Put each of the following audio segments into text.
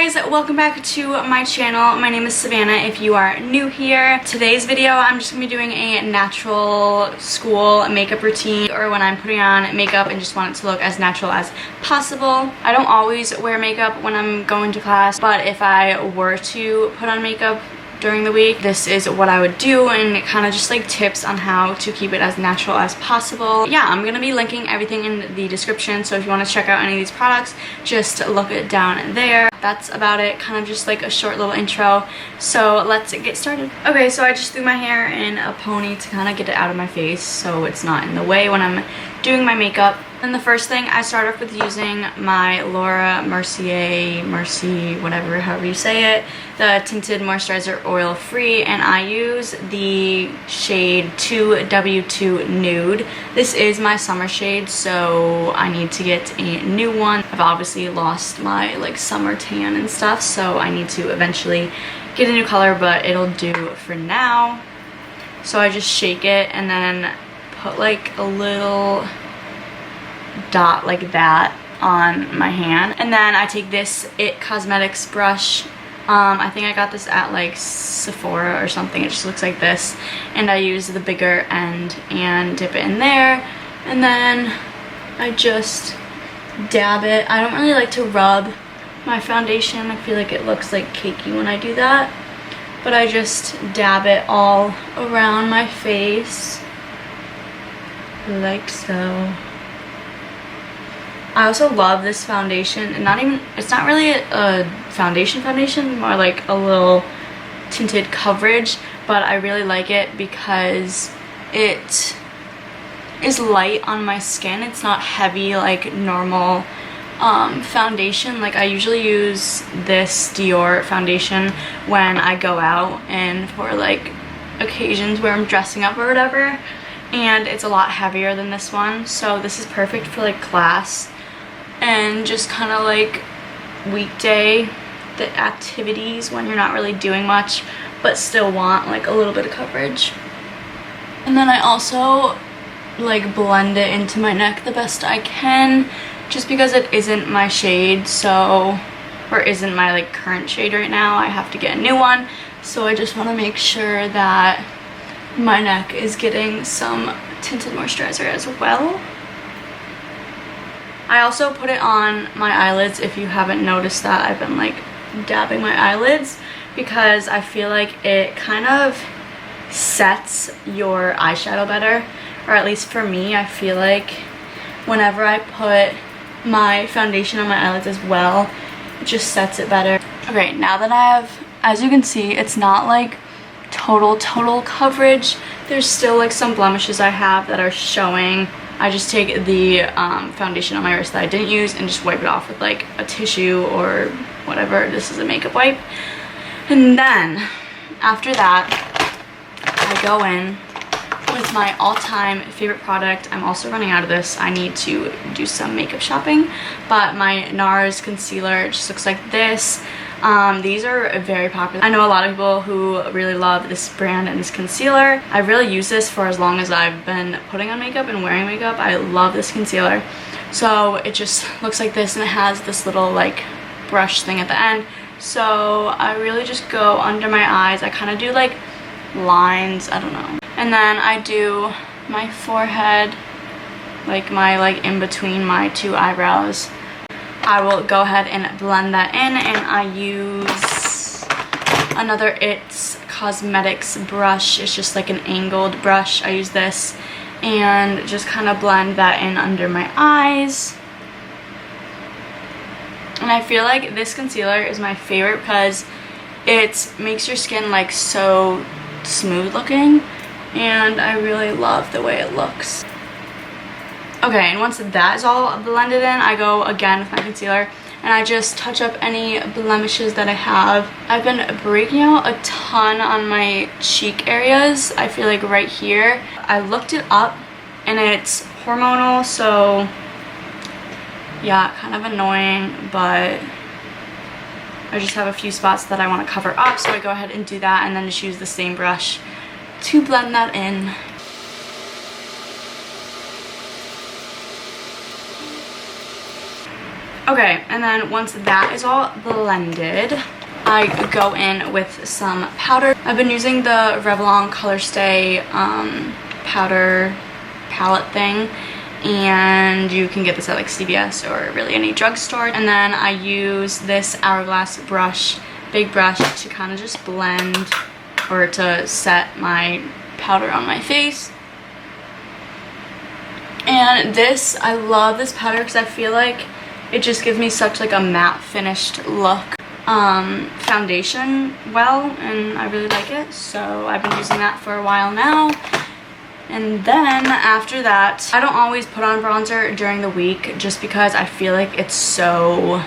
guys, welcome back to my channel. My name is Savannah if you are new here. Today's video I'm just gonna be doing a natural school makeup routine, or when I'm putting on makeup and just want it to look as natural as possible. I don't always wear makeup when I'm going to class, but if I were to put on makeup during the week, this is what I would do, and kind of just like tips on how to keep it as natural as possible. Yeah, I'm gonna be linking everything in the description, so if you want to check out any of these products, just look it down there. That's about it, kind of just like a short little intro. So let's get started. Okay, so I just threw my hair in a pony to kind of get it out of my face so it's not in the way when I'm doing my makeup. And the first thing, I start off with using my Laura Mercier, whatever, however you say it, the tinted moisturizer oil free, and I use the shade 2W2 Nude. This is my summer shade, so I need to get a new one. I've obviously lost my like summer tan and stuff, so I need to eventually get a new color, but it'll do for now. So I just shake it and then put like a little dot like that on my hand, and then I take this It Cosmetics brush. I think I got this at like Sephora or something. It just looks like this, and I use the bigger end and dip it in there, and then I just dab it. I don't really like to rub my foundation. I feel like it looks like cakey when I do that, but I just dab it all around my face like so. I also love this foundation, and it's not really a foundation, more like a little tinted coverage, but I really like it because it is light on my skin. It's not heavy like normal foundation. Like I usually use this Dior foundation when I go out and for like occasions where I'm dressing up or whatever, and it's a lot heavier than this one, so this is perfect for like class and just kind of like weekday activities when you're not really doing much but still want like a little bit of coverage. And then I also like blend it into my neck the best I can, just because it isn't my shade, so, or isn't my like current shade right now. I have to get a new one, so I just want to make sure that my neck is getting some tinted moisturizer as well. I also put it on my eyelids. If you haven't noticed that, I've been like dabbing my eyelids because I feel like it kind of sets your eyeshadow better, or at least for me, I feel like whenever I put my foundation on my eyelids as well, it just sets it better. Okay, now that I have, as you can see, it's not like total coverage. There's still like some blemishes I have that are showing. I just take the foundation on my wrist that I didn't use and just wipe it off with like a tissue or whatever. This is a makeup wipe. And then after that, I go in with my all-time favorite product. I'm also running out of this. I need to do some makeup shopping, but my NARS concealer just looks like this. These are very popular. I know a lot of people who really love this brand and this concealer. I really use this for as long as I've been putting on makeup and wearing makeup. I love this concealer. So it just looks like this, and it has this little like brush thing at the end. So I really just go under my eyes. I kind of do like lines, I don't know. And then I do my forehead, like my in between my two eyebrows. I will go ahead and blend that in, and I use another It Cosmetics brush. It's just like an angled brush. I use this and just kind of blend that in under my eyes. And I feel like this concealer is my favorite because it makes your skin like so smooth looking, and I really love the way it looks. Okay, and once that is all blended in, I go again with my concealer and I just touch up any blemishes that I have. I've been breaking out a ton on my cheek areas. I feel like right here. I looked it up and it's hormonal, so yeah, kind of annoying, but I just have a few spots that I want to cover up, so I go ahead and do that, and then just use the same brush to blend that in. Okay, and then once that is all blended, I go in with some powder. I've been using the Revlon Color Stay powder palette thing, and you can get this at like CVS or really any drugstore. And then I use this Hourglass brush, big brush, to kind of just blend or to set my powder on my face. And this, I love this powder because I feel like it just gives me such like a matte finished look foundation and I really like it, so I've been using that for a while now. And then after that, I don't always put on bronzer during the week just because I feel like it's so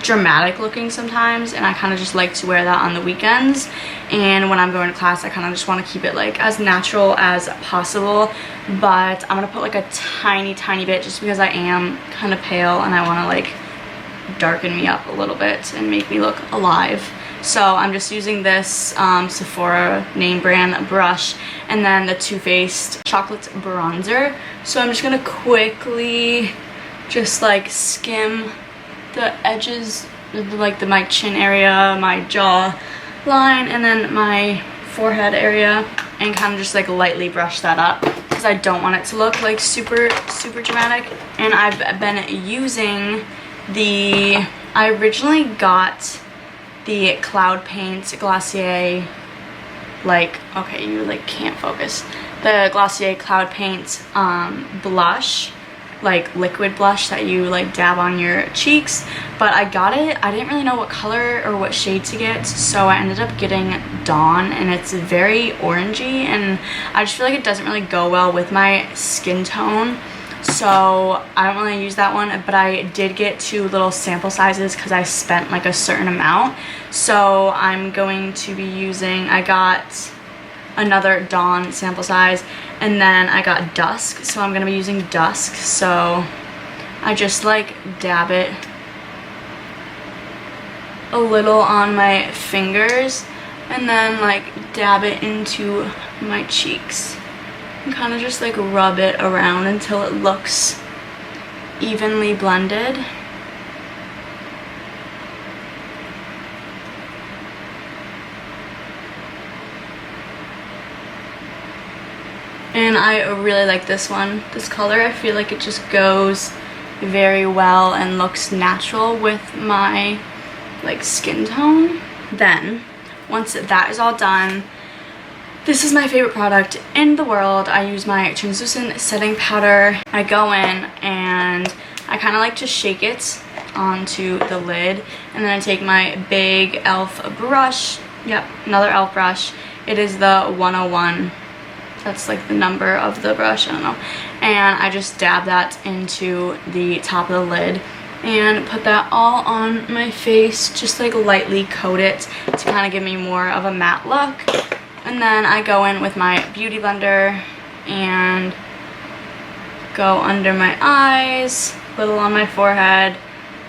dramatic looking sometimes, and I kind of just like to wear that on the weekends. And when I'm going to class, I kind of just want to keep it like as natural as possible, but I'm gonna put like a tiny bit just because I am kind of pale and I want to like darken me up a little bit and make me look alive. So I'm just using this Sephora name brand brush and then the Too Faced chocolate bronzer. So I'm just gonna quickly just like skim the edges, like my chin area, my jaw line, and then my forehead area, and kind of just like lightly brush that up because I don't want it to look like super dramatic. And I've been using I originally got the Cloud Paint Glossier, okay, you like can't focus, the Glossier Cloud Paint blush, like liquid blush that you like dab on your cheeks, but I got it, I didn't really know what color or what shade to get, so I ended up getting Dawn, and it's very orangey, and I just feel like it doesn't really go well with my skin tone, so I don't really use that one. But I did get 2 little sample sizes because I spent like a certain amount, so I'm going to be using, I got another Dawn sample size, and then I got Dusk, so I'm gonna be using Dusk. So I just like dab it a little on my fingers and then like dab it into my cheeks and kind of just like rub it around until it looks evenly blended. And I really like this one, this color. I feel like it just goes very well and looks natural with my like skin tone. Then once that is all done, this is my favorite product in the world. I use my translucent setting powder. I go in and I kind of like to shake it onto the lid, and then I take my big e.l.f. brush. Yep, another e.l.f. brush. It is the 101. That's like the number of the brush, I don't know. And I just dab that into the top of the lid and put that all on my face, just like lightly coat it to kind of give me more of a matte look. And then I go in with my beauty blender and go under my eyes, a little on my forehead,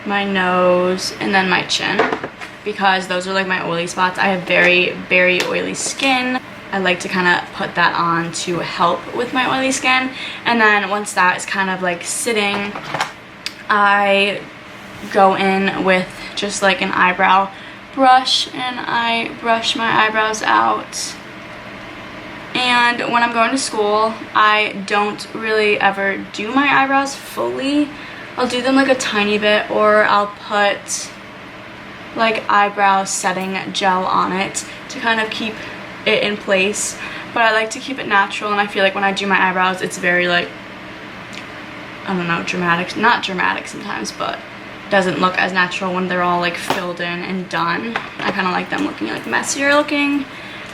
my nose, and then my chin, because those are like my oily spots. I have very oily skin. I like to kind of put that on to help with my oily skin. And then once that is kind of like sitting, I go in with just like an eyebrow brush and I brush my eyebrows out. And when I'm going to school, I don't really ever do my eyebrows fully. I'll do them like a tiny bit, or I'll put like eyebrow setting gel on it to kind of keep it in place. But I like to keep it natural, and I feel like when I do my eyebrows, it's very like, I don't know, dramatic. Not dramatic sometimes, but doesn't look as natural when they're all like filled in and done. I kind of like them looking like messier looking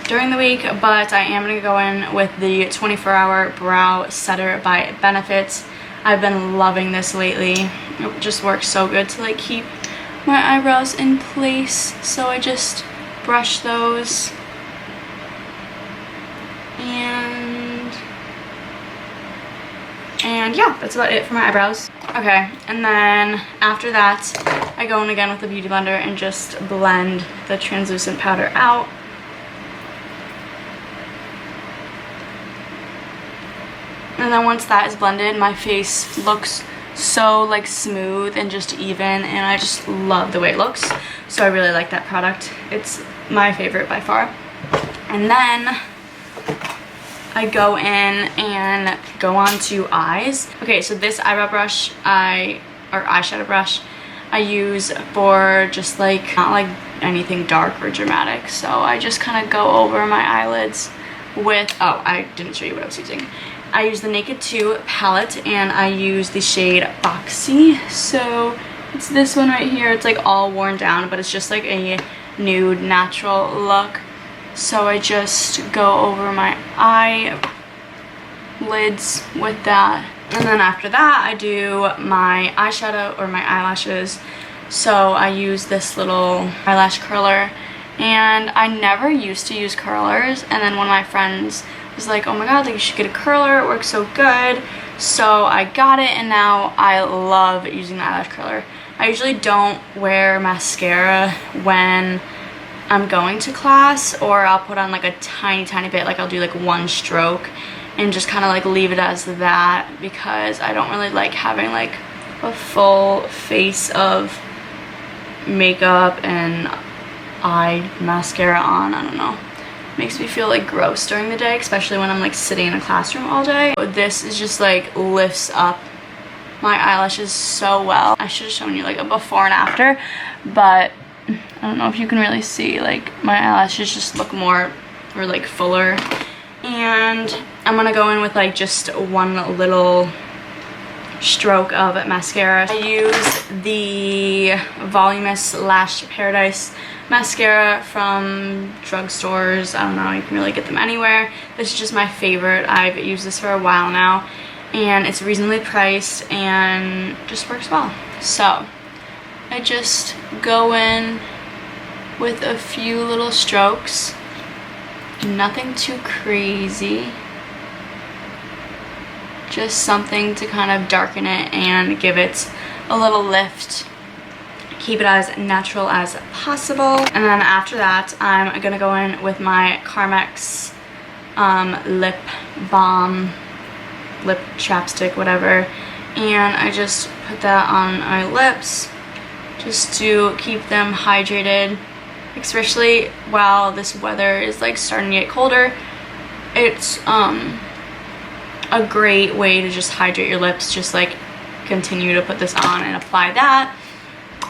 during the week. But I am going to go in with the 24-hour brow setter by Benefit. I've been loving this lately. It just works so good to like keep my eyebrows in place. So I just brush those. And yeah, that's about it for my eyebrows. Okay, and then after that, I go in again with the beauty blender and just blend the translucent powder out. And then once that is blended, my face looks so like smooth and just even, and I just love the way it looks. So I really like that product. It's my favorite by far. And then I go in and go on to eyes. Okay, so this eyebrow brush or eyeshadow brush I use for just like not like anything dark or dramatic. So I just kind of go over my eyelids with, oh, I didn't show you what I was using. I use the Naked 2 palette and I use the shade Boxy. So it's this one right here. It's like all worn down, but it's just like a nude natural look. So I just go over my eyelids with that. And then after that, I do my eyeshadow or my eyelashes. So I use this little eyelash curler. And I never used to use curlers. And then one of my friends was like, oh my god, like you should get a curler. It works so good. So I got it, and now I love using the eyelash curler. I usually don't wear mascara when I'm going to class, or I'll put on like a tiny bit, like I'll do like one stroke and just kind of like leave it as that, because I don't really like having like a full face of makeup and eye mascara on. I don't know, makes me feel like gross during the day, especially when I'm like sitting in a classroom all day. This is just like lifts up my eyelashes so well. I should have shown you like a before and after, but I don't know if you can really see, like my eyelashes just look more or like fuller. And I'm gonna go in with like just one little stroke of mascara. I use the Voluminous Lash Paradise mascara from drugstores. I don't know, you can really get them anywhere. This is just my favorite. I've used this for a while now, and it's reasonably priced and just works well. So I just go in with a few little strokes, nothing too crazy, just something to kind of darken it and give it a little lift, keep it as natural as possible. And then after that, I'm gonna go in with my Carmex lip balm, lip chapstick, whatever, and I just put that on my lips just to keep them hydrated, especially while this weather is like starting to get colder. It's a great way to just hydrate your lips. Just like continue to put this on and apply that,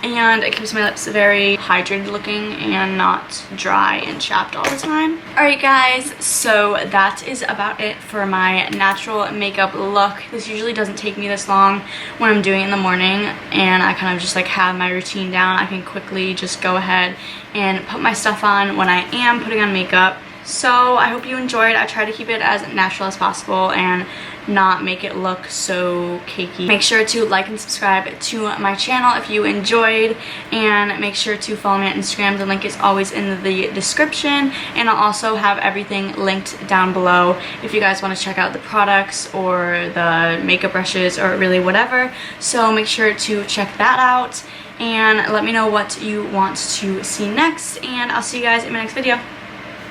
and it keeps my lips very hydrated looking and not dry and chapped all the time. Alright guys, so that is about it for my natural makeup look. This usually doesn't take me this long when I'm doing it in the morning and I kind of just like have my routine down. I can quickly just go ahead and put my stuff on when I am putting on makeup. So I hope you enjoyed. I try to keep it as natural as possible and not make it look so cakey. Make sure to like and subscribe to my channel if you enjoyed, and make sure to follow me on Instagram. The link is always in the description, and I'll also have everything linked down below if you guys want to check out the products or the makeup brushes or really whatever. So make sure to check that out and let me know what you want to see next, and I'll see you guys in my next video.